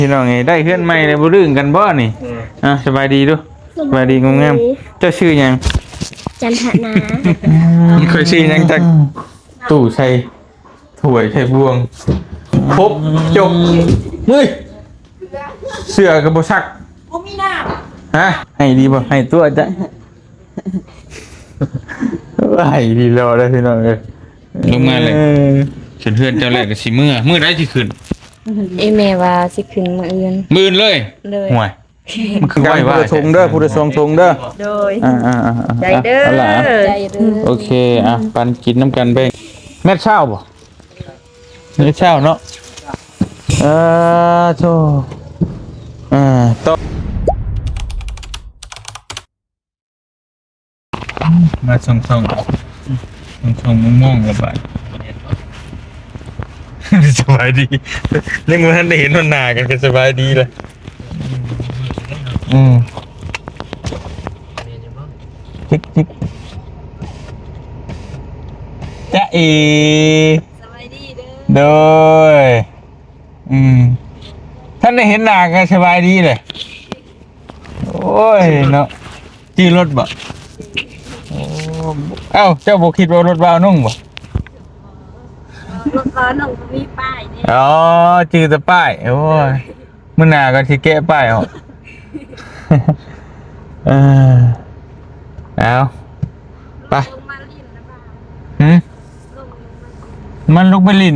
พี่น้องไงได้เพื่อนใหม่เลยบ่รื่นกันบ่นี่สบายดีดูสบายดีงงามเจ้าชื่อหยังจันทนาเคยชื่อหยังจักตู้ใส่ถ้วยใส่บวงครบจบเฮ้ยเสื้อกับบ่ซักบ่มีน้ำฮะให้ดีบ่ให้ตัวจ้ะให้ดีรอได้พี่น้องเอ้ยลงมาเลยขึ้นเฮือนเจ้าแรกก็สิมื้อใดสิขึ้นแม่ว่าสิขึ้นมื้ออื่นมื้อเลยห่วยมันคือไว้ว่าชงเด้อผู้ใดทรงชงเด้อโดยใจเด้อใจเด้อโอเคปันกินน้ำกันเบ้งแม่เช้าบ่แม่เช้าเนาะโธ่ต่อมาส่งมองๆกับบาดสบายดีเรื่องมันได้เห็นมันหนากันก็สบายดีเลยจิกจ๊ะสบายดีเด้อโดยท่านได้เห็นหนากันสบายดีเลยโอ้ยเนาะจี้รถบ่เอ้าเจ้าบ่คิดว่ารถบ่าวนุ่งบ่รถร้อนลงมีป้ายนี่อ๋อจือแต่ป้ายโอ้ยมื้อหน้าก็สิแกะป้ายออกเอาไปมันลุกไปลิ้น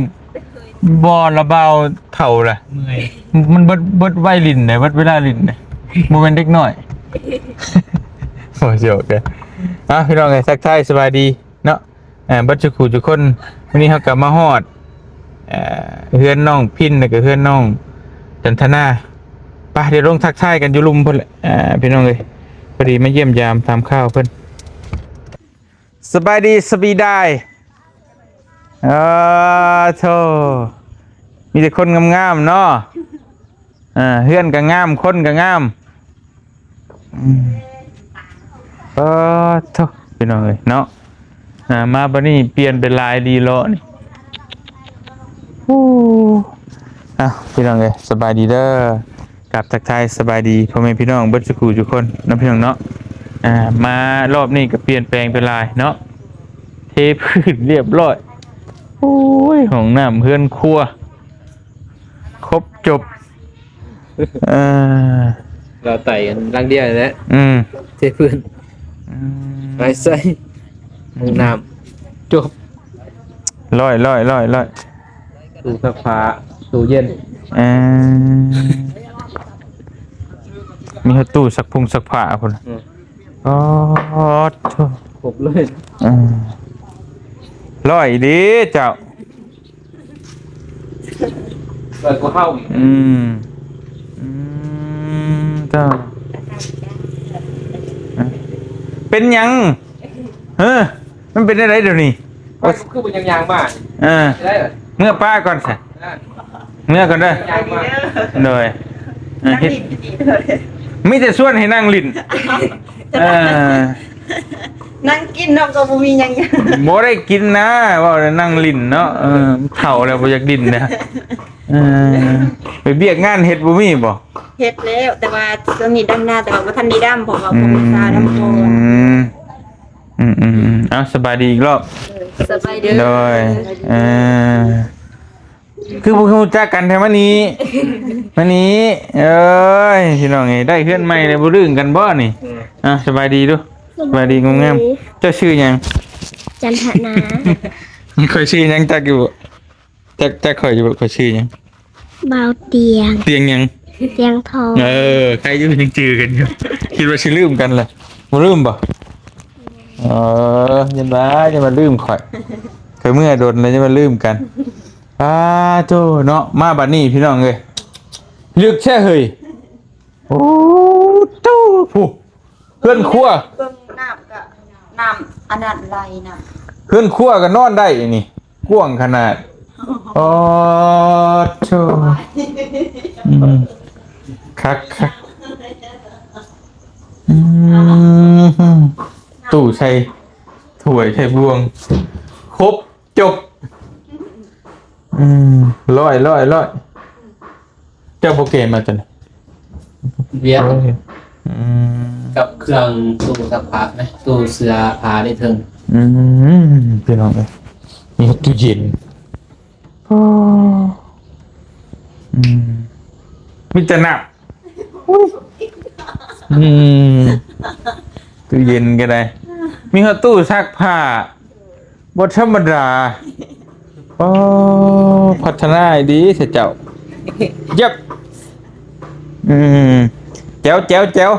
บ่ระเบาเท่าล่ะมันเบิดไว้ลิ้นได้เบิดเวลาลิ้นได้บ่แม่นเด็กน้อยโอ้ยโจกเด้อพี่น้องไงทักทายสบายดีเนาะบัดจุกูทุกคนวันนี้เฮากลับมาฮอดเฮือนน้องพินแล้วก็เฮือนน้องจันทนาไปเดี๋ยวลงทักทายกันอยู่ลุมเพิ่นแหละพี่น้องเอ้ยพอดีมาเยี่ยมยามทำข้าวเพิ่นสบายดีสบีได้โธ่มีแต่คนงามๆเนาะเฮือนก็งามคนก็งามโธ่พี่น้องเอ้ยเนาะมาบัดนี้เปลี่ยนเป็นลายดีเลาะนี่พี่น้องเอ้ยสบายดีเด้อกับทักทายสบายดีพ่อแม่พี่น้องเบิดสุขุทุกคนนะพี่น้องเนาะมารอบนี้ก็เปลี่ยนแปลงเป็นลายเนาะเทพื้นเรียบร้อยโอ้ยห้องน้ำเฮือนครัวครบจบเราไต่กันรังเดียวนะเทพื้นไปใส่ห้องน้ำจบร้อยตู้ซักผ้าตู้เย็นมีตู้สักสักผ้าคนครบเลยร้อยดีเจ้าเปิดกูเข้าเจ้าเป็นยังมันเป็นอะไรเดี๋ยวนี้คือเป็นยางบ้านเมื่อป้าก่อนสิเมื่อก่อนเด้อเลยไม่จะส่วนให้นั่งลิ้นนั่งกินเนาะก็บ่มีหยังบ่ได้กินนะว่านั่งลิ้นเนาะเฒ่าแล้วบ่อยากลิ้นนะไปเบียกงานเฮ็ดบ่มีบ่เฮ็ดแล้วแต่ว่าตอนนี้ดำหน้าแต่ว่าบ่ทันได้ดำเพราะว่าผมซาดำโตสบายดีอีกรอบสบายดีโดยคือพวกเขาจักกันแท้วันนี้พี่น้องไงได้เพื่อนใหม่เลยบ่รื่นกันบ่นี่สบายดีดูสบายดีงามเจ้าชื่อหยังจันทนาเคยชื่อหยังจักอยู่จักเคยอยู่เคยชื่อหยังเบาเตียงหยังเตียงทองใครอยู่ยังจือกันอยู่คิดว่าสิลืมกันแหละบ่ลืมบ่ยันบ้าจะมาลืมข่อยเคยเมื่อโดนเลยจะมาลืมกันโจเนาะมาบัดนี้พี่น้องเลยลึกแช่เฮยโอ้โตผู้เพื่อนครัวเบิ่งน้ำก็น้ำอันนั้นไหลน่ะเพื่อนครัวก็นอนได้นี่กว้างขนาดโจคักตู้ใส่ถ้วยใส่บวงครบจบร้อย จ้าโปรเกมมาจัง เวียด อืม กับเครื่องตู้ซักผ้านะตู้เสื้อผ้าได้ถึง อืมพี่น้องเอ้ยมีตู้เย็นอ๋ออืมมีแต่น้ำอืมตู้เย็นก็ได้มีตู้ซักผ้าบธรรมดาโอ้พัฒนาดีเสียเจ้าเย็บอืมแจ๋วแจ๋วแจ๋ว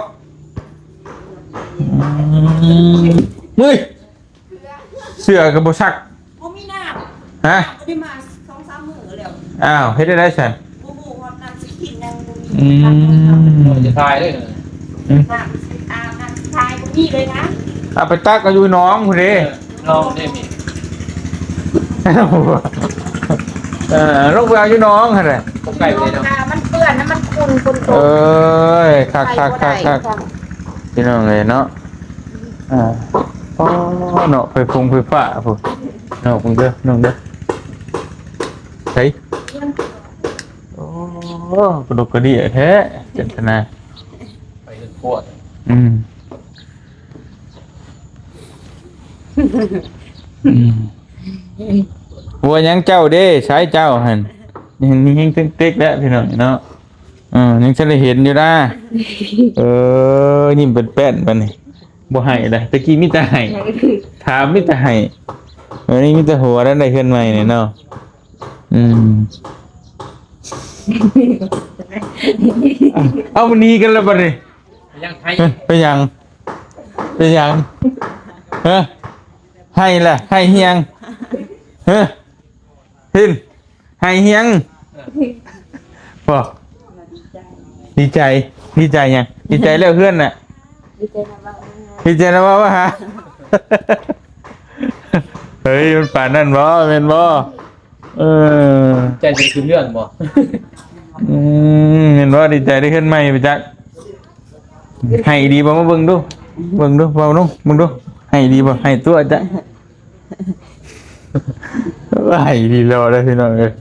มือเสื้อกับบซัก บ่มีน้ำ ฮะ บ่ได้มา2-3 มื้อแล้ว อ้าวเฮ็ดได้ฉัน บ่ฮู้ว่าน้ำสิกินยังบ่ อื มี ม จะทายได้เลย น้ำสิอาบน้ำทายบ่มีเลยนะ เอาไปตักเอาอยู่น้องคุณดิ น้องได้มี ลูกไปเอาอยู่น้องค่ะเลย ผมไก่ไปเลยเนาะ มันเปื้อนนะมันขุ่นต เอ้ ก ยคักคักคักคักพี่น้องเลยเนาะอ๋อเนาะไฟฟงไฟฟ้าพุ่นเนาะพุ่นเด้อน้องเด้อเฮ้ยโอ้กระดกกระเดี่ยแท้เจตนา ไปถึงขวด อืมวัวยังเจ้าเด้ใช้เจ้าหันนี่ยังเต็กๆแล้วพี่น้องเนาะยังฉันได้เห็นอยู่นะยิ้มเป็นแป้นปะนี่บ่ให้เลยตะกี้มิแต่ให้ถามมิแต่ให้วันนี้มิแต่หัวแล้วได้ขึ้นใหม่เนี่ยเนาะเอาวันนี้กันแล้วปะนี่ ยังไทย ไปยังเฮ้ให้ล่ะให้เฮียงเฮ้หินให้เฮียงบอกดีใจยังดีใจแล้วเพื่อนน่ะดีใจนะว่าฮะเฮ้ยมันป่านนั่นบ่เป็นบ่ใจจะคือเรื่องบ่ เห็นว่าดีใจได้ขึ้นใหม่ไปจักให้ดีบ่มาเบิ่งดูเบิ่งดูเบิ่งดูให้ดีบ่ให้ตัวจ้ะให้ดีรอได้พี่น้องเอ้ย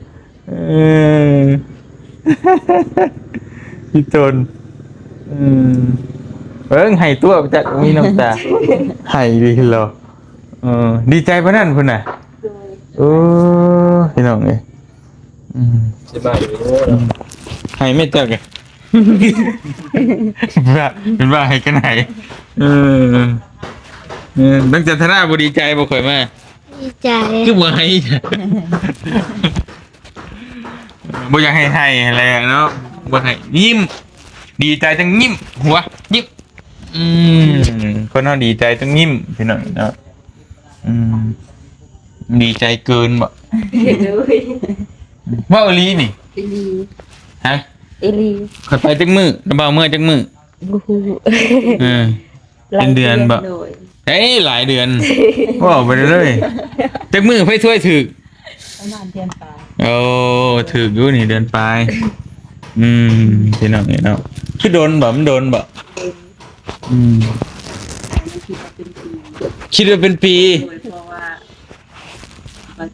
พี่ตนเบิ่งให้ตัวไปจักมีน้ำตาให้ดีรอดีใจปานนั้นพุ่นน่ะพี่น้องเอ้ยสบายอยู่ ให้ไม่จักอ่ะเป็นว่าให้กันไหนตั้งแต่ธนาบ่ดีใจบ่ค่อยมา ดีใจ คือบ่ให้บ่อยากให้อะไรเนาะบ่ให้ยิ้มดีใจต้องยิ้มหัวยิ้มคนเฮาดีใจต้องยิ้มพี่น้องเนาะดีใจเกินบ่ เลย ว่าอีหลีนี่ อีลี ฮะ อีลี ค่อยไปจักมื้อระเบามื้อจักมื้อ บ่ฮู้ เป็นเดือนบ่ โดย เอ้ยหลายเดือนว่าไปเลยจักมื้อไผถ้วยถึก ประมาณเดือนปลาย โอ้ถึกอยู่นี่เดือนปลายพี่น้องนี่เนาะคือโดนบ่มันโดนบ่คิดว่าเป็นปี โดยเพราะว่า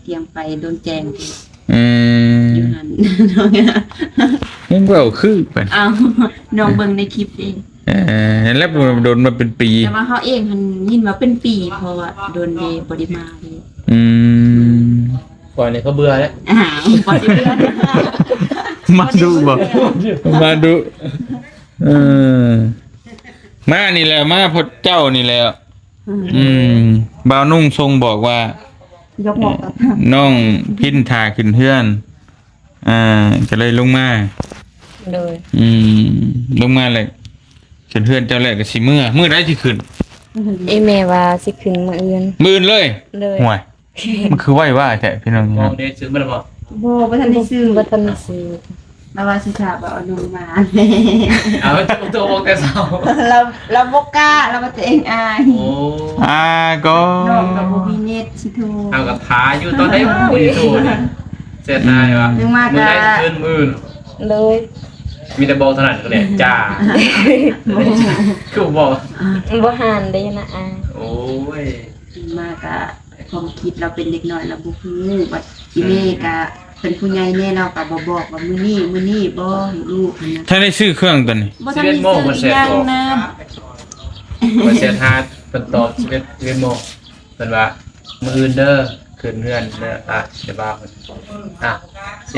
เตรียมไปโดนแจงอยู่ นั่น ยังว่าคือเป็น เอาน้องเบิ่งในคลิปเอง แล้วโดนมาเป็นปี แต่ว่าเขาเองหันยินว่าเป็นปีเพราะว่าโดนเดย์บริมาเลย ก่อนเนี่ยเขาเบื่อแล้ว บริเวณ มาดูบ่มาดูมานี่แหละมาพดเจ้านี่แหละบ่าวนุ่งทรงบอกว่าย กหมอกกับ น้องพินทาขึ้นเพื่อนก็เลยลงมา เลย ลงมาเลยขึ้นเพื่อนเจ้าแรกก็สิเมื่อได้สิขึ้น เอแม่ว่าสิขึ้นมื้ออื่น มื่นเลย เลย ห่วยมันคือไหวว่าแท้พี่น้อง มองเด็กซื้อมาแล้วบ่ โบบ่ทันได้ซื้อ บ่ทันได้ซื้อ แล้วว่าสิถามว่าเอาน้องมา เอาตัวบอกแต่เช้า เราบ่กล้าเราบ่ตัวเองอาย โอ้ ก็ น้องก็บ่มีเน็ตสิโทร เอากับท้าอยู่ตอนไหนบ่ได้โทรเนี่ยเสียดายวะมือได้ขึ้นมือ เลย มีแต่บอกถนัดก็แหละจ้าคือบอก บ่หานได้นะอา โอ้ย มากะความคิดเราเป็นเด็กน้อยเราบ่ฮู้ว่าอีเมกะ เป็นผู้ใหญ่แน่เราก็บ่บอกว่ามื้อนี้บ่ลูกนะ ถ้าได้ซื้อเครื่องตัวนี้ บ่ทันได้ซื้ออีหยังนะ วันเสียทาเป็นตอบ11โมงเป็นว่ามืออื่นเด้อคืนเฮือนเด้อเดี๋ยวบ้าเพิ่น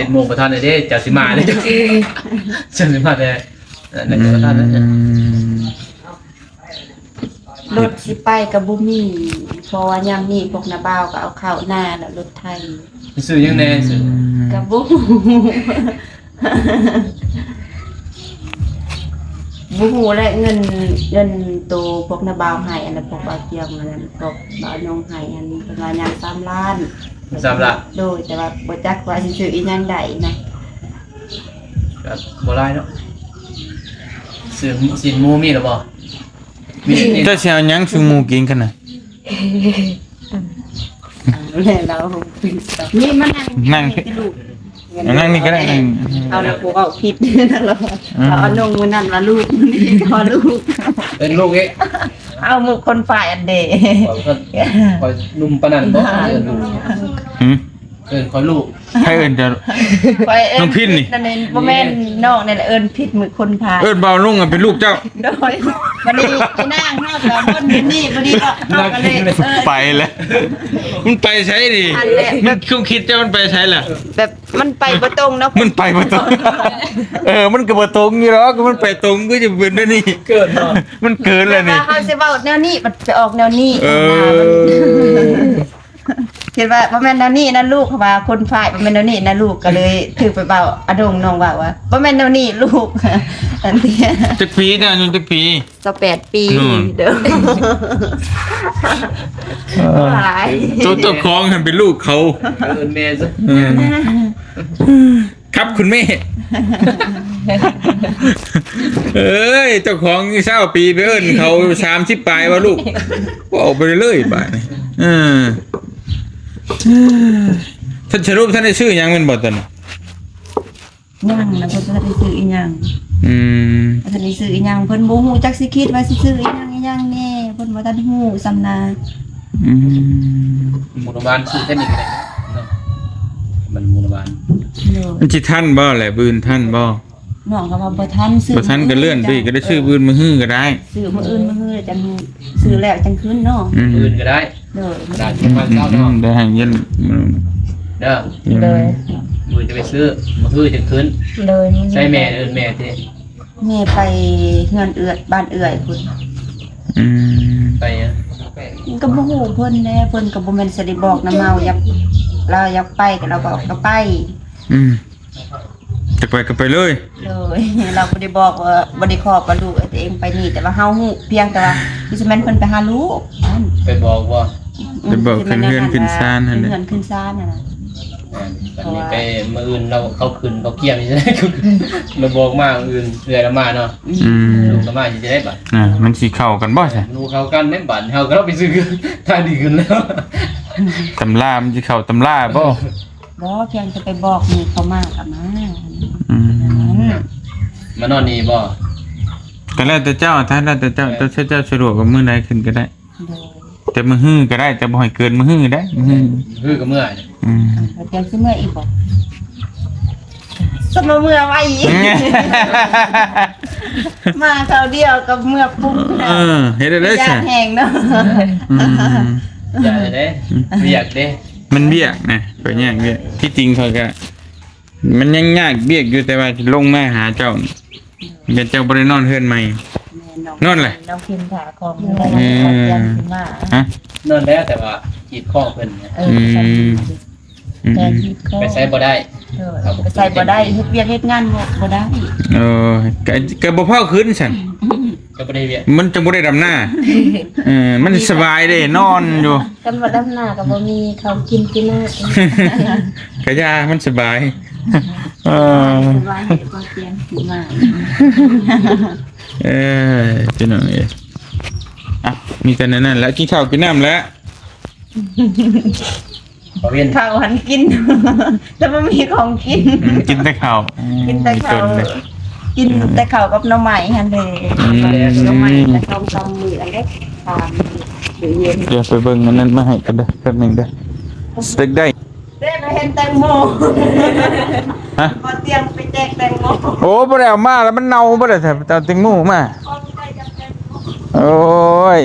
11โมงประทานได้เด้เจ้าสิมาเด้เจ้าสิมาได้นั่นก็ประทานได้ รถสิไปก็บ่มีเพราะว่ายามนี้พวกนาบ่าวก็เอาเข้าหน้าแล้วรถไทย ซื้อยังแน่ซื้อ ก็บ่บ่ฮู้และเงินตัวพวกนาบ่าวให้อันนั้นพวกบ่าวเตียงอันนั้นพวกบ่าวนงให้อันนี้เพิ่นว่ายัง3ล้าน สำหรับ โดยแต่ว่าบ่จักว่าสิซื้ออีหยังได้นะ ก็บ่หลายเนาะซื้อสินหมูมีหรือบ่มีนี่ เจ้าสิเอาหยังซื้อหมูกินกันน่ะ แล้วเรานี่มานั่ง นั่งนี่ก็ได้นั่ง เอาแล้วกูเอาผิดนั่นเราเอานงมื้อนั้นว่าลูกนี่พอลูก เป็นลูกเอ๊ะ เอามือคนฝ่ายอันเด คอยนุ่มปานนั้นบ่เอิ้นลูก หืม เอิ้นคอยลูก ให้เอิ้นจะ น้องพิณนี่ นั่นเองบ่แม่นน้องนี่แหละเอิ้นผิดมือคนพาย เอิ้นเบาลุงเป็นลูกเจ้า โดยวันนี้ไปนั่งเฮากับคนนี่บ่ดีก็เฮาก็เลย ไปแล้วมันไปใช้ดิ อันแหละ มันคิดจะมันไปใช้ล่ะ แบบมันไปบ่ตรงเนาะ มันไปบ่ตรงมันก็บ่ตรงอยู่หรอกมันไปตรงก็จะเป็นได้นี่ เกิดเนาะ มันเกินแล้วนี่ ว่าเฮาสิเว้าแนวนี้มันไปออกแนวนี้ เออ คิดว่าบ่แม่นแนวนี้นะลูกเขาว่าคนฝ่ายบ่แม่นแนวนี้นะลูกก็เลยถือไปเว้าอดงน้องว่าบ่แม่นแนวนี้ลูกอันเนี้ย จักปีนะอายุจักปี 28 ปี นู่น เด้อหลาย ตัวครองหันเป็นลูกเขา เอิ้นแม่ซะ ครับคุณแม่ เอ้ยเจ้าของเศร้าปีไปเอิ้นเขา30ปลายว่าลูกก็ออกไปเรื่อยๆบาดนี่ท่านสรุปท่านได้ชื่อหยังเป็นบ่ตอนนี้ ยังนะเพิ่นบ่ได้ซื้ออีหยัง อืม บ่ทันได้ซื้ออีหยังเพิ่นบ่ฮู้จักสิคิดว่าสิซื้ออีหยังแน่เพิ่นบ่ทันฮู้ซำนา อืม หมู่บ้านซื้อเทคนิคอะไรเนาะมันหมู่บ้าน เด้อ มันสิท่านบ่แหละบืนท่านบ่ น้องก็ว่าบ่ทันซื้อ บ่ท่านก็เลื่อนไปอีกก็ได้ชื่อบืนมื้อฮื้อก็ได้ ซื้อมื้ออื่นมื้อฮื้อจังซื้อแล้วจังคืนเนาะ อืม อื่นก็ได้ เด้อ ได้ที่บ้านเจ้าเนาะ ได้ให้เย็น เด้อ เลย มือจะไปซื้อมาคือจะคืน เลย ใช้แม่เอิ้นแม่ที่ แม่ไปเฮือนเอื้อยบ้านเอื้อยพุ่น อืม ไปอ่ะ ก็บ่ฮู้เพิ่นแน่เพิ่นก็บ่แม่นสิได้บอกนำเฮาเราอยากไปก็เราก็ไป อืมจะไปก็ไปเลย เลยเราบ่ได้บอกว่าบ่ได้ขอว่าลูกตัวเองไปนี่แต่ว่าเฮาฮู้เพียงแต่ว่าดิฉันแม่นเพิ่นไปหาลูกนั่น ไปบอกว่า ไปบอกขึ้นเฮือนขึ้นศาลนั่นแหละ ขึ้นเฮือนขึ้นศาลนั่นน่ะ อันนี้ไปมืออื่นเราเขาคืนเขาเกี่ยมใช่ไหมเราบอกมาอื่นเรื่อยละมาเนาะ อืม ลูกละมาจะได้บัตร มันสิเข้ากันบ่ใช่ ลูกเขากันไม่บัตรเขาก็เราไปซื้อทางดีขึ้นแล้ว ตำรามันสิเข้าตำราบ่ บ่เพียงจะไปบอกนี่เขามาก็มา อืม มานอนนี่บ่ ก็แล้วแต่เจ้าถ้าแล้วแต่เจ้าเจ้าสะดวกกับมื้อใดขึ้นก็ได้ โดย แต่มื้อฮื้อก็ได้แต่บ่ให้เกินมื้อฮื้อได้มื้อฮื้อ คือกับเมื่อย อืม เพียงสิเมื่ออีกบ่สมเมื่อไว้อีกมาคราวเดียวกับเมื่อปุ๊บ เฮ็ดได้ ยา ซะ แห้งเนาะ อืม อยากได้ไม่อยากได้ มันเบี้ยนะก็ยากเบี้ยที่จริงเขาก็มันยังยากเบี้ยอยู่แต่ว่าลงมาหาเจ้านี่เดี๋ยวเจ้าบ่ได้นอนเฮือนใหม่ นอนเลย น้องพิมพ์ถาของ อืม ยันขึ้นมา ฮะ นอนแล้วแต่ว่าจีบข้อเพิ่น อืม แทนที่เขา ไปใช้บ่ได้ ไปใส่บ่ได้เฮ็ดเวียกเฮ็ดงานบ่ได้ เออก็บ่พอขึ้นซั่น ก็บ่ได้เวีย มันจะบ่ได้ดำหน้ามันสบายเด้นอนอยู่ กันบ่ดำหน้าก็บ่มีเขากินหน้า กะยามันสบายเออ สบายเฮ็ดก็เตียงขึ้นมา พี่น้องเอ้ยอ่ะมีแต่นั้นแหล้วกินข้าวกินน้ำแล้ว บ่เวียน ข้าวหันกิน แต่บ่มีของกิน กินแต่ข้าว กินแต่ข้าว จนเลย กินแต่ข้าวกับหน่อไม้หั่นเด้ อืม หน่อไม้แต่ต้มมื้ออันเด้ทานมื้อเย็น เดี๋ยวไปเบิ่งอันนั้นมาให้กันเด้อแป๊บหนึงเด้อสเต็กได้ เด้ไป ไปเห็นแตงโม ฮะ บ่เตียงไปแจกแตงโม โอ้บ่ได้เอามาแล้วมันเน่าบ่ได้แต่เอาแตงโมมาโอ้ย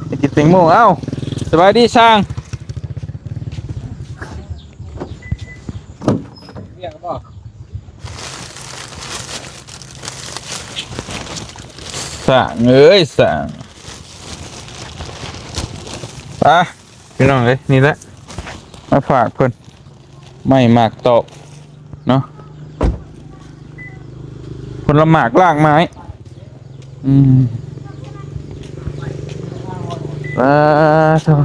ไปกินแตงโมเอ้าสบายดีช่างสั่งเอ้ยสั่งไปพี่น้องเลยนี่แหละมาฝากเพิ่นไม่หมากตอกเนาะผลหมากลากไม้เท่า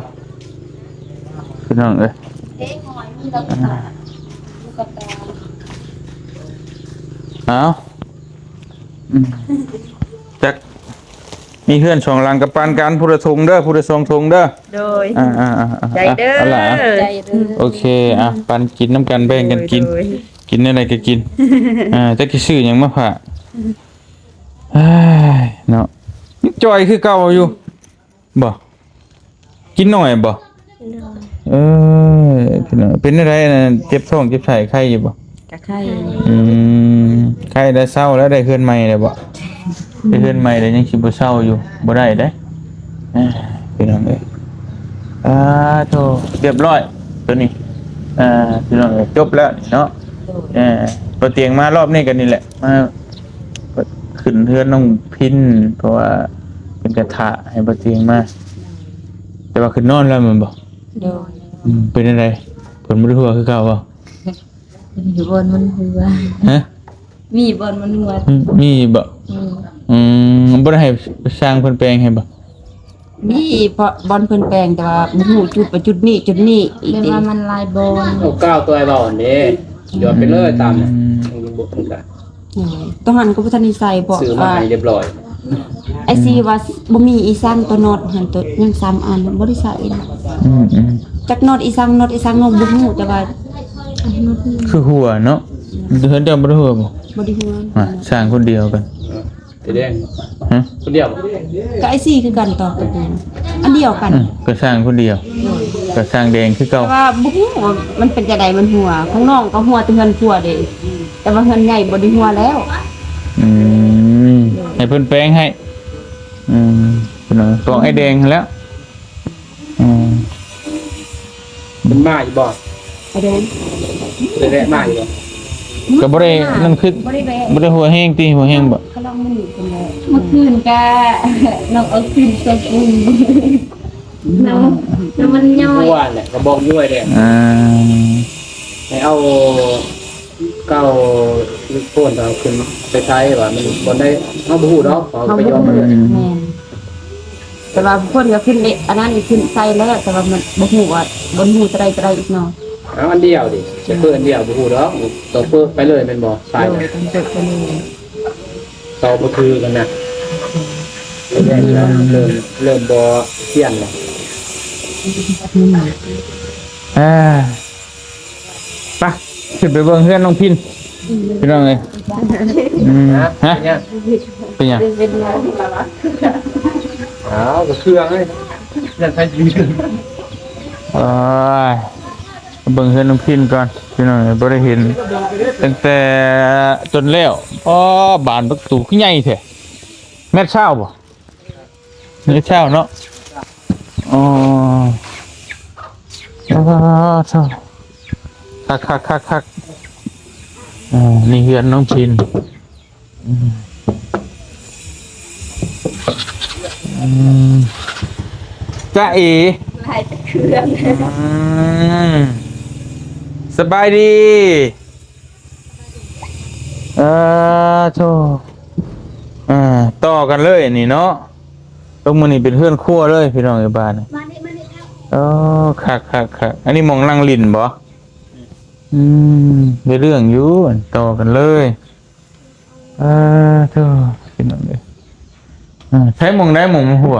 พี่น้องเลย เอ๊ะหอยมีแล้วก็ตาลูกกระตา เอาจักมีเพื่อนสองหลังกับปานกันผู้ละทงเด้อผู้ละทรงทงเด้อ โดย ใจเด้อ ใจเด้อ โอเคปันกินน้ำกันแบ่งกันกิน กินอะไรก็กินจะกินซื้อหยังมาผ่าเนาะนี่จอยคือเก่าอยู่บ่กินหน่อยบ่พี่น้องเป็นอะไรนะเจ็บท้องเจ็บไส้ไข้อยู่บ่ กะไข่ ไข้ได้เศร้าแล้วได้เฮือนใหม่เลยบ่ได้เฮือนใหม่เลยยังสิบ่เศร้าอยู่บ่ได้เด้พี่น้องเอ้ยโธ่เรียบร้อยตัวนี้พี่น้องเอ้ยจบแล้วเนาะตัวเตียงมารอบนี้กันนี่แหละมาขึ้นเฮือนน้องพินเพราะว่าเป็นกระทะให้บ่เตียงมาแต่ว่าขึ้นนอนแล้วมันบ่ โดย เป็นอะไรผลบ่ได้หัวคือเก่าบ่ อยู่บนมันหัว ฮะ มีบนมันหัว มีบ่บ่ได้ให้สร้างเพิ่นแปลงให้บ่ มีเพราะบอลเพิ่นแปลงแต่ว่าบ่ฮู้จุดไปจุดนี้อีก เรียก ดิ ว่ามันลายบอล เอาก้าวตัวไอ้เบาอันนี้ย้อนไปเลยตามบุกกัน ต้องหันก็บ่ทันได้ใส่เพราะ ซื้อมา ว่า ให้เรียบร้อย ไอ้ซีว่าบ่มีอีสังตัวน็อตหันตัวยัง3อันบ่ได้ใส่นะจักน็อตอีสังน็อตบ่ฮู้แต่ว่า คือหัวเนาะเฮือนเจ้าบ่ได้หัวบ่ บ่ได้ฮู้ สร้างคนเดียวกัน ทีแดง ฮะ คนเดียว ก็ไอ้ซีคือกันต่อตัวกูอันเดียวกัน ก็สร้างคนเดียวก็สร้างแดงคือเก่า แต่ว่าบ่ฮู้ว่ามันเป็นจังไดมันหัวข้างนอกก็หัวแต่เฮือนผัวเด้แต่ว่าเฮือนใหญ่บ่ได้หัวแล้ว ให้เพิ่นแปลงให้เพิ่นเอาไอ้แดงแล้วเป็นมาอยู่บ่ ไอ้แดง เลยแรกมาอยู่บ่ ก็บ่ได้นั่นคือ บ่ได้แวะ บ่ได้หัวแห้งติหัวแห้งบ่ เขาลองมันอยู่คนเดียว เมื่อคืนก็น้องเอาขึ้นใส่กุ้งน้ำมันย่อย เมื่อวานแหละก็บอกอยู่ไอ้แดงให้เอาเก้าลูกโป่นเอาขึ้นไปใช้ว่ามันบ่ได้เฮาบ่ฮู้ดอกเอาไปยอมมาเลย แม่นแต่ว่าคนก็ขึ้นนี่อันนั้นนี่ขึ้นใส่แล้วแต่ว่ามันบ่ฮู้ว่าบ่ฮู้จะได้อีกเนาะ เอาอันเดียวดิจะเพิ่นอันเดียวบ่ฮู้ดอกต่อเพิ่นไปเลยแม่นบ่ใช่ โดยต้องจบไปเลย ต่อบ่คือกันนะไอ้แดงเริ่มบ่เที่ยนแล้ว ไปขึ้นไปเบิ่งเฮือนน้องพินพี่น้องเอ้ยฮะ เนี่ย เป็นหยัง เป็นไง อ้าวก็เครื่องเลยนั่นใครยืน เบิ่งเฮือนน้องพินก่อนพี่น้องเอ้ยบ่ได้เห็นตั้งแต่จนแล้วบานประตูคือใหญ่แท้แม่นเช้าบ่แม่นเช้าเนาะอ๋อเช้าคักนี่เฮือนน้องพินจ้าเอ๋ ลายตะเครื่อง สบายดีโธ่ต่อกันเลยนี่เนาะตรงมือนี่เป็นเพื่อนครั่วเลยพี่น้องอยู่บ้านนี่ มานี่แล้ว คักอันนี้มองนั่งลินบ่ได้เรื่องอยู่ต่อกันเลยโธ่พี่น้องเลยใช้มองได้มองหัว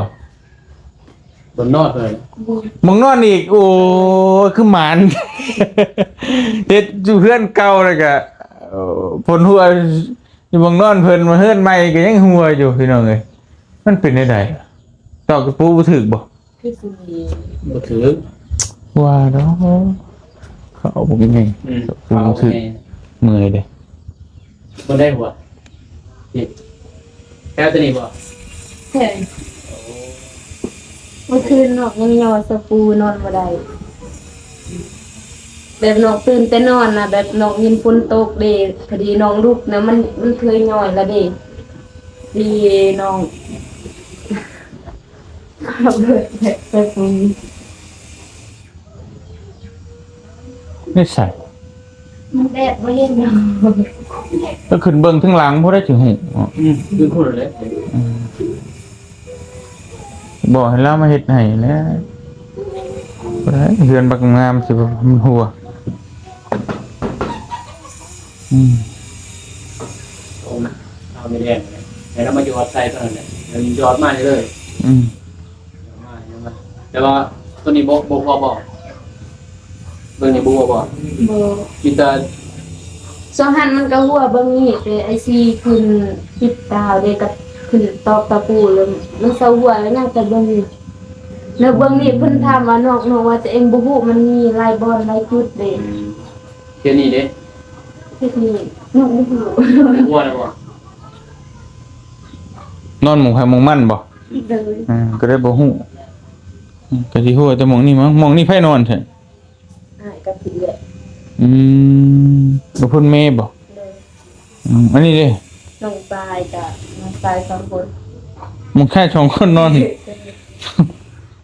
บนนอดเลย มองนอนอีกโอ้คือหมาน เฮ็ดอยู่เพื่อนเก่าเลยกะผลหัวอยู่มองนอนเพิ่นมาเฮือนใหม่ก็ยังหัวอยู่พี่น้องเอ้ยมันเป็นได้ไดตอกกระปูบ่ถึกบ่ คือสิ บ่ถือ ว่าดอก เขาผมยังไง เขา คือ ไง เมื่อยเลย คนได้หัวนี่แค่ตัวนี้บ่ เฮ้ยเมื่อคืนน้องยังนอนสปูนอนบ่ได้แบบน้องตื่นแต่นอนนะแบบน้องยินฝนตกเด้พอดีน้องลุกนะมันเคยย่อยแล้วเด้ดีน้องขับรถแบบสปู ไม่ใส่ มันแดดบ่เห็นเนาะ ก็ขึ้นเบิ่งทั้งหลังเพราะได้ถึงหูอ๋อ คือพูดเลย บอกให้เล่ามาเฮ็ดให้แล้วบ่ได้เฮือนบักงามสิบ่มันหัวเอาไม่แดงเลยแล้วเรามาหยอดใส่เท่านั้นแหละเราหยอดมาเลย อืม แต่ว่าตัวนี้บ่พอบอกเบิ่งนี่บ่พอบอก บ่ กินแต่ สองหันมันก็หัวเบิ่งนี่แต่ไอซีขึ้นปิดดาวเด้ก็ขึ้นตอกตะปูแล้วมันเซาหัวแล้วยังแต่เบิ่งนี่แล้วเบิ่งนี่เพิ่นถามว่าน้องว่าตัวเองบ่ฮู้มันมีหลายบอนหลายจุดเด้ เดี๋ยวนี้เด้ เฮ็ดนี่น้องบ่ฮู้ หัวแล้วบ่ นอนหมองไผหมองมันบ่ เลย ก็ได้บ่ฮู้ก็สิฮู้แต่หมองนี้มั้งหมองนี้ไผนอนแท้ อ้ายก็ผิดแหละ บ่เพิ่นเมบ่ เลย อันนี้เด้ น้องปายก็น้องปายสองคน หมองแค่2คนนอน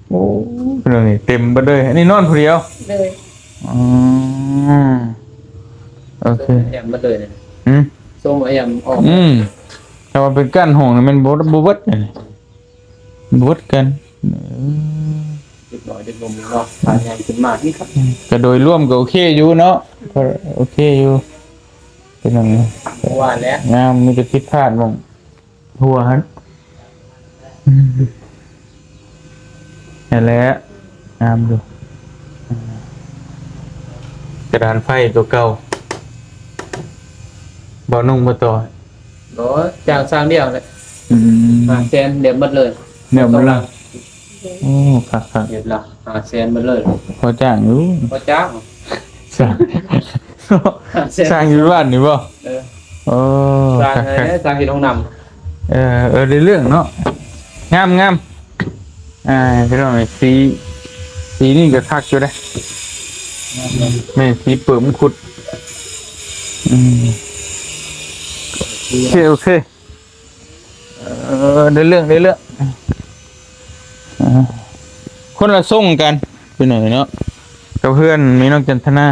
โอ้เรื่องนี้เต็มเบิดเลยอันนี้นอนผู้เดียว เลย อ๋อโอเค แอมมาเลยเนี่ย อืม ส่งแอมออก แต่ว่าเป็นกั้นห้องนี่มันบ่เบิดนี่บ่เบิดกัน เรียบร้อยเด็ดลมเนาะผ่านงานขึ้นมาที่ครับ ก็โดยรวมก็โอเคอยู่เนาะก็โอเคอยู่เป็นจัง ว่าแล้ว งามมีแต่ผิดพลาดหม่องหัวหั่นนั่นแหละงามอยู่กระดานไฟตัวเก่าบ่นุ่งบ่ต่อ เนาะจ้างสร้างเดียวเลย แสนเดี๋ยวหมดเลย เนี่ยมัน ละ โอ้ครับ เดี๋ยวละแสนหมดเลย พอจ้างอยู่ พอจ้าง สร้างสร้างอยู่บ้านนี่บ่ เออ โอ้ สร้างอะไรเนี่ยสร้างที่ห้องน ได้เรื่องเนาะงามงามพี่น้องสีนี่ก็คักอยู่เด้แม่สีเปิ่มขุดโอเคได้เรื่องคนละส่งกันไปหน่อยเนาะกับเพื่อนมีน้องจันทนา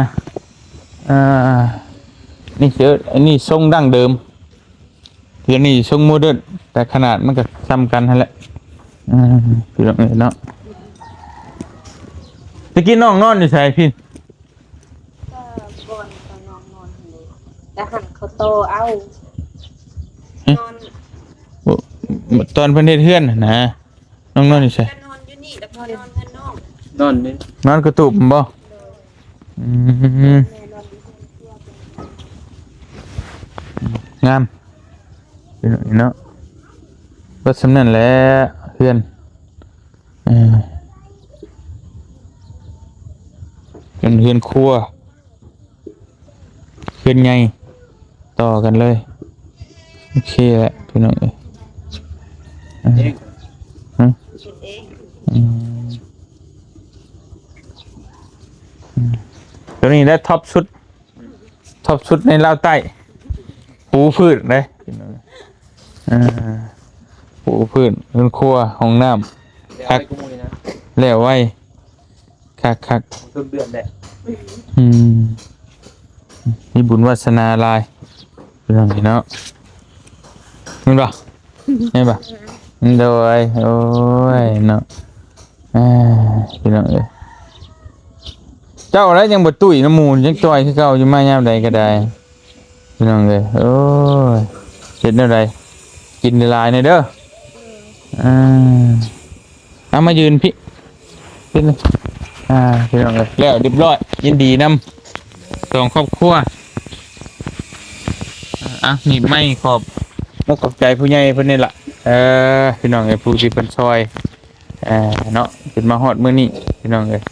นี่เจออันนี้ทรงดั้งเดิมเดี๋ยวนี้ทรงโมเดิร์นแต่ขนาดมันก็ซ้ำกันนั่นแหละพี่น้องเนาะตะกี้น้องนอนอยู่ใช่พี่ ก็บอนกับน้องนอนเลยแล้วหันเขาโตเอานอน ตอนเพิ่นเฮ็ดเฮือนน่ะนะน้องนอนอยู่ใช่ นอนอยู่นี่แล้วพอนอนกันนอก ำนอนนี่ นอนกระตุบบ่งามพี่น้องเนาะก็สำนั่นแหละเฮือนเป็นเฮือนครัวเฮือนใหญ่ต่อกันเลยโอเคแหละพี่น้องเอ้ย เอง คิดเอง ตัวนี้ได้ท็อปชุดในลาวใต้ปูพืชเลยปูพืชเรือนครัวห้องน้ำ เดี๋ยวไปกูมุยนะ แล้วไว้คัก ทุกเดือนแหละ มีบุญวาสนาหลายเป็นอย่างนี้เนาะเห็นป่ะโดยโอ้ยเนาะเป็นอย่างนี้เจ้าอะไรยังบ่ตุ้ยน้ำมูลยังจอยคือเก่าอยู่มายามใดก็ได้เป็นอย่างนี้โอ้ยเห็นอะไรกินในลายในเด้อเอามายืนพี่เป็นเลยเป็นอย่างนี้แล้วเรียบร้อยยินดีนำสองครอบครัวนี่ไม่ขอบมุกขอบใจผู้ใหญ่เพิ่นนี่ล่ะพี่น้องไอ้ผู้ที่เพิ่นซอยเนาะเป็นมาฮอดมื้อนี้พี่น้องเอ้ย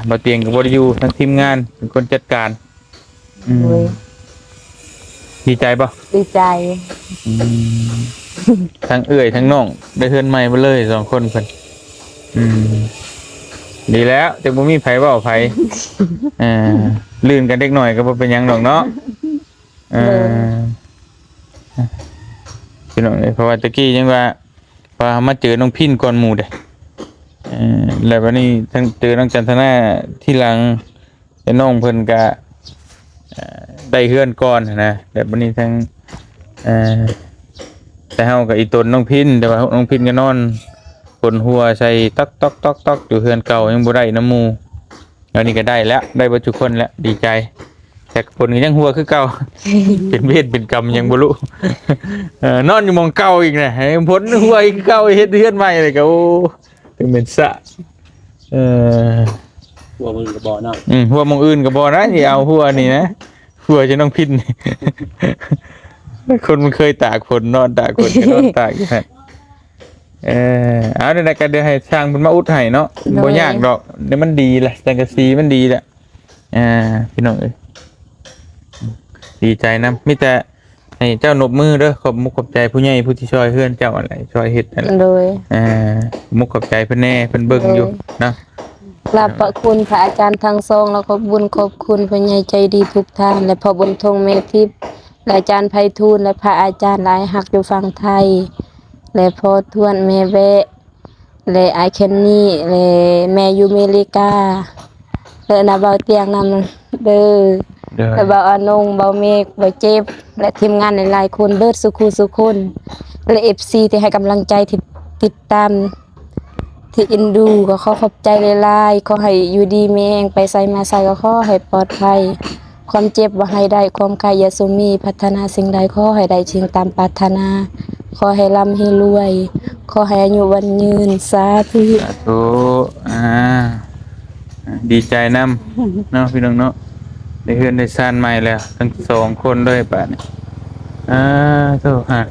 บ่เตียงก็บ่ได้อยู่ทั้งทีมงานเป็นคนจัดการอืม โดย ดีใจป่ะ ดีใจ ทั้งเอื้อยทั้งน้องได้เฮือนใหม่มาเลย2คนเพิ่นดีแล้วแต่บ่มีไผเว้าไผลื่นกันเด็กหน่อยก็บ่เป็นหยังดอกเนาะพี่น้องเอ้ยเพราะว่าตะกี้ยังว่ามาเจอน้องพินก่อนหมู่เด้แล้ววันนี้ทั้งเจอน้องจันทนาที่หลังไอ้น้องเพิ่นก็ได้เฮือนก่อนนะแต่วันนี้ทั้งแต่เฮากับอีตนน้องพินแต่ว่าน้องพินก็นอนปนหัวใส่ต๊อกอยู่เฮือนเก่ายังบ่ได้น้ำหมู่แล้วนี่ก็ได้แล้วได้เบิดทุกคนแล้วดีใจแต่คนก็ยังหัวคือเก่า เป็นเวรเป็นกรรมยังบ่รู้ นอนอยู่หม่องเก่าอีกนะให้พ้นหัวอีกเก่าเฮ็ดเฮือนใหม่เลยก็โอ้ถึงเป็นสะหัวมึงก็บ่เนาะ หัวหม่องอื่นก็บ่นะสิเอาหัวนี่นะหัวจะน้องพิน คนมันเคยตากฝนนอนตากฝนก็นอนตากอยู่ฮะเอาเดี๋ยวกันเดี๋ยวให้ช่างมันมาอุดให้เนาะบ่ยากดอกเดี๋ยวมันดีแหละสังกะสีมันดีแหละพี่น้องเอ้ยดีใจนะมีแต่ให้เจ้านบมือเด้อขอบมุกขอบใจผู้ใหญ่ผู้ที่ช่วยเฮือนเจ้าอะไรช่วยเฮ็ดนั่นแหละ โดย มุกขอบใจเพิ่นแน่เพิ่นเบิ่งอยู่นะ กราบขอบคุณพระอาจารย์ทั้งสองแล้วขอบคุณผู้ใหญ่ใจดีทุกท่านและพ่อบุญทงเมธิปและอาจารย์ไพฑูรย์และพระอาจารย์หลายหักอยู่ฝั่งไทยและพ่อทวนแม่แวะและไอแคนนี่และแม่อยู่อเมริกาและนาเบาเตียงนำเด้อและเบาอานงเบาเมฆเบาเจ็บและทีมงานหลายๆคนเบิดสุขุสุคนและ FC ที่ให้กำลังใจที่ติดตามที่อินดูก็ขอขอบใจหลายๆขอให้อยู่ดีมีแรงไปใส่มาใส่ก็ขอให้ปลอดภัยความเจ็บบ่ให้ได้ความกายอย่าสมีพัฒนาสิ่งใดขอให้ได้ชิงตามปรารถนาขอให้ร่ำให้รวยขอให้อายุวันยืนสาธุ โอ้ดีใจนำเนาะพี่น้องเนาะได้เฮือนได้ซ่านใหม่แล้วทั้ง2คนด้วยป่ะนี่โธ่ฮะ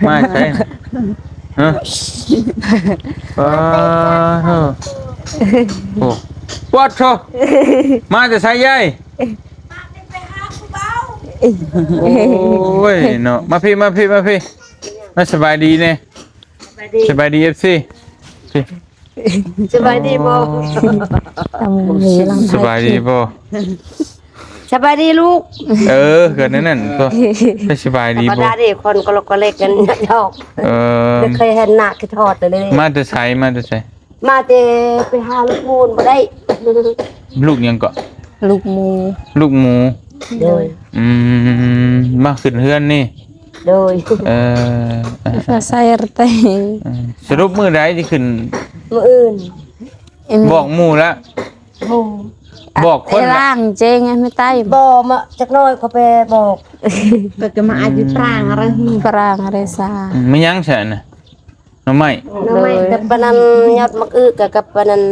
มาใช่นะฮะโอ้วัดโธ่มาจะใส่ใหญ่โอ้ยเนาะมาพี่มาสบายดีเนี่ยสบายดี FC สบายดีบ่ สบายดีบ่ สบายดีลูก เกิดนั่นก็สบายดี ธรรม บ่ ดาดิคนก็ลกก็เล็กกันดอกไม่เคยเห็นหน้าคือทอดเลย มาจะใช้ มาแต่ไปหาลูกมูลบ่ได้ ลูกยังก็ ลูกหมู ลูกหมู โดย มาขึ้นเฮือนนี่ โดย ภาษาอังกฤษ สรุปมื้อใดที่ขึ้น มื้ออื่น บอกหมู่แล้ว หมู่ บอกคน ล่างเจงไม่ใต้ บ่มาจักหน้อยเขาไปบอก เปิดก็มาอายุปรางอะไร ปรางอะไรซา ไม่ยังแสนน่ะน้ำไม้ น้ำไม้กับปานนั้นยอดมักอึกกับปานนั้น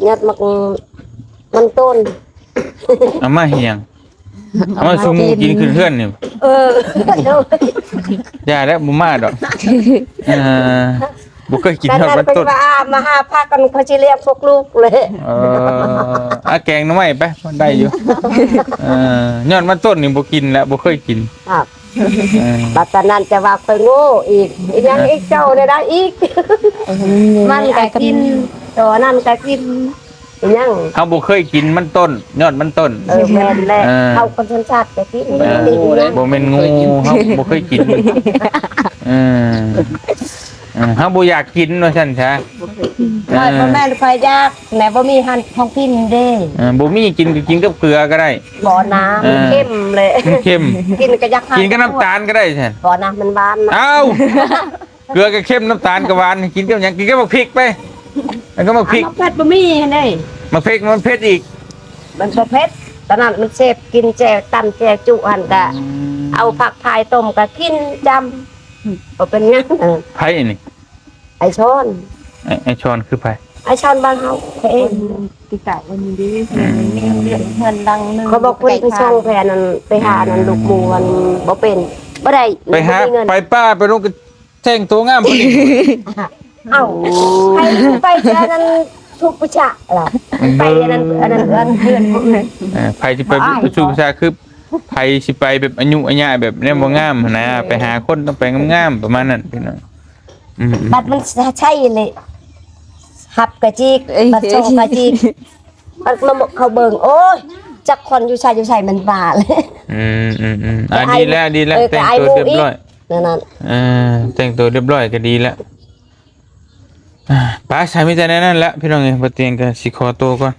ยอดมักมันต้น เอามาเฮียงเอามาสู่หมู่กินขึ้นเฮือนนี่ โดย อย่าแล้วบ่มาดอกบ่เคยกิน กัน ทอด นั้น มัน เป็น ต้น ว่ามาหาพากันเขาสิเลี้ยงพวกลูกเลย แกงน้ำไม้ไปได้อยู่ยอดมันต้นนี่บ่กินแล้วบ่เคยกิน ครับ บัดตอนนั้นจะว่าค่อยโง่อีกยังอีกเจ้าได้อีก มันก็กินตัวนั้นก็กินยัง เฮาบ่เคยกินมันต้นยอดมันต้น แม่นแหละเข้าคนชนชาติก็กินนะ บ่แม่นงูเฮาบ่เคยกินเฮาบ่อยากกินว่าซั่นซะ น้อยพ่อแม่คอยยากแหน่บ่มีหันของกินเด้ บ่มีกินก็กินกับเกลือก็ได้ บ่น้ำเข้มเลย เข้ม กินก็ยัก กินกับน้ำตาลก็ได้ซั่น บ่น้ำมันหวานนะ เอ้าเกลือก็เข้มน้ำตาลก็หวานกินกับหยังกินกับพริกไปแล้วก็มาพริก เอาเผ็ดบ่มีเด้ มาพริกมันเผ็ดอีก มันบ่เผ็ดตอนนั้นมันเสพกินแจวตำแจวจุหั่นก็เอาผักพายต้มก็กินจำบ่เป็นหยัง ไผนี่ ไอ้ช้อน ไอ้ช้อนคือไผ ไอ้ช้อนบ้านเฮาเอง ติกะวันนี้ดิเงินดังนึง เขาบอกคุณไปส่งแผนนั้นไปหานั้นลูกหมูมันบ่เป็นบ่ได้ ไปหา บ่มีเงิน ไปป้าไปลงก็แท่งตัวงามพอดี เอ้าใครไปแค่นั้น ทุกประชาล่ะไปอันนั้นเพื่อนพวกนั้น ไผสิไปประชุมประชาคือไผสิไปแบบอายุอาญะแบบแนวบ่งามหั้นนะไปหาคนต้องไปงามๆประมาณนั้นพี่น้องบัดมันใช่เลยหับกะจิกบัดโซกะจิกมันมาเขาเบิ่งโอ้ยจักคนอยู่ใส่มันบาเลย ดีแล้วแต่งตัวเรียบร้อย นั่น แต่งตัวเรียบร้อยก็ดีแล้วป้าใช้มีแต่นั้นแหละพี่น้องเอ้ยบ่เตียงก็สิขอตัวก่อน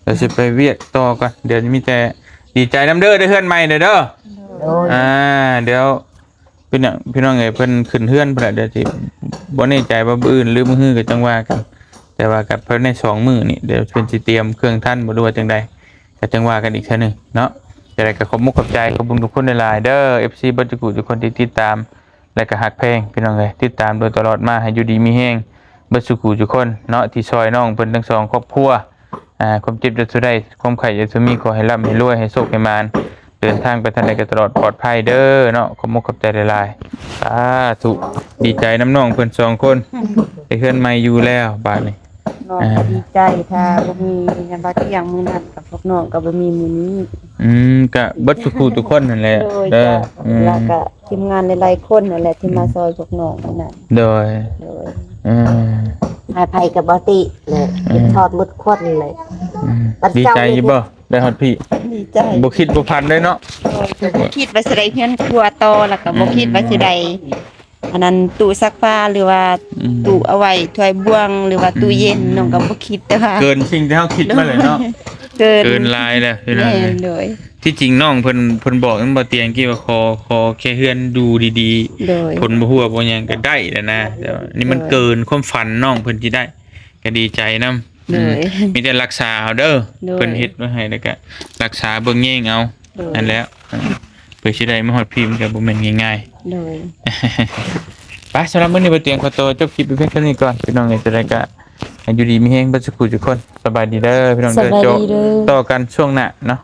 เดี๋ยวสิไปเวียกต่อก่อนเดี๋ยวมีแต่ดีใจนำเด้อได้เฮือนใหม่เด้อเดี๋ยวพี่น้องเอ้ยเพิ่นขึ้นเฮือนพุ่นน่ะเดี๋ยวสิบ่แน่ใจว่ามื้ออื่นหรือมื้อฮื้อก็จังว่ากันแต่ว่ากับเพิ่นใน2มื้อนี่เดี๋ยวเพิ่นสิเตรียมเครื่องท่านบ่รู้ว่าจังใดก็จังว่ากันอีกเทื่อนึงเนาะจะได้ก็ขอบมุกขอบใจขอบคุณทุกคนหลายๆเด้อ FC บัดจุกุทุกคนที่ติดตามและก็ฮักเพลงพี่น้องเอ้ยติดตามโดยตลอดมาให้อยู่ดีมีแฮงบัดจุกุทุกคนเนาะที่ซอยน้องเพิ่นทั้งสองครอบครัวความเจ็บจะสุดได้ความไข่จะสุมีขอให้ร่ำให้รวยให้โชคให้มานเดินทางไปทางใดก็ตลอดปลอดภัยเด้อเนาะขอบมุกขอบใจหลายๆสาธุดีใจน้ำน้องเพิ่นสองคนได้เฮือนใหม่อยู่แล้วบาดนี้ น้องก็ดีใจถ้าบ่มีงานบัดเที่ยงมื้อนั้นกับพวกน้องก็บ่มีมื้อนี้ ก็เบิดทุกคนนั่นแหละ โดยแล้วก็ทีมงานหลายๆคนนั่นแหละที่มาซอยพวกน้องนั่น โดย โดย ไผกับบอติเลยทอดมุดควันเลย ดีใจอยู่บ่ได้ฮอดพี่ ดีใจ บ่คิดบ่พันเลยเนาะ บ่คิดว่าสิได้เฮือนครัวต่อแล้วก็บ่คิดว่าสิได้อันนั้นตู้ซักผ้าหรือว่าตู้เอาไว้ถ้วยบ้วงหรือว่าตู้เย็นน้องก็บ่คิดแต่ว่า เกินสิ่งที่เฮาคิดมาเลยเนาะ เกิ เกิ น นลายแล้วพี่น้อง แม่นโดย ที่จริงน้องเพิ่นบอกมันบ่เตียงกี่ว่าขอแค่เฮือนดูดี โดย ๆผลบ่ฮู้ว่าบ่หยังก็ได้แล้วนะแต่ว่านี่มันเกินความฝันน้องเพิ่นสิได้ก็ดีใจนำ โดย มีแต่รักษาเอาเด้อ โดย เพิ่นเฮ็ดไว้ให้แล้วก็รักษาเบิ่งแย่งเอา โดย นั่นแหล้วเพื่อสิได้มาฮอดพี่มันก็บ่แม่นง่ายๆ โดย ไปสำหรับมื้อนี้บ่เตียงขอตัวจบคลิปไปเพียงเท่านี้ก่อนพี่น้องเอ้ยจะได้ก็ให้อยู่ดีมีแฮงเบ่สุขทุกคนสบายดีเด้อพี่น้องเด้อ สบาย โจ ดีเด้อ ต่อกันช่วงหน้าเนาะ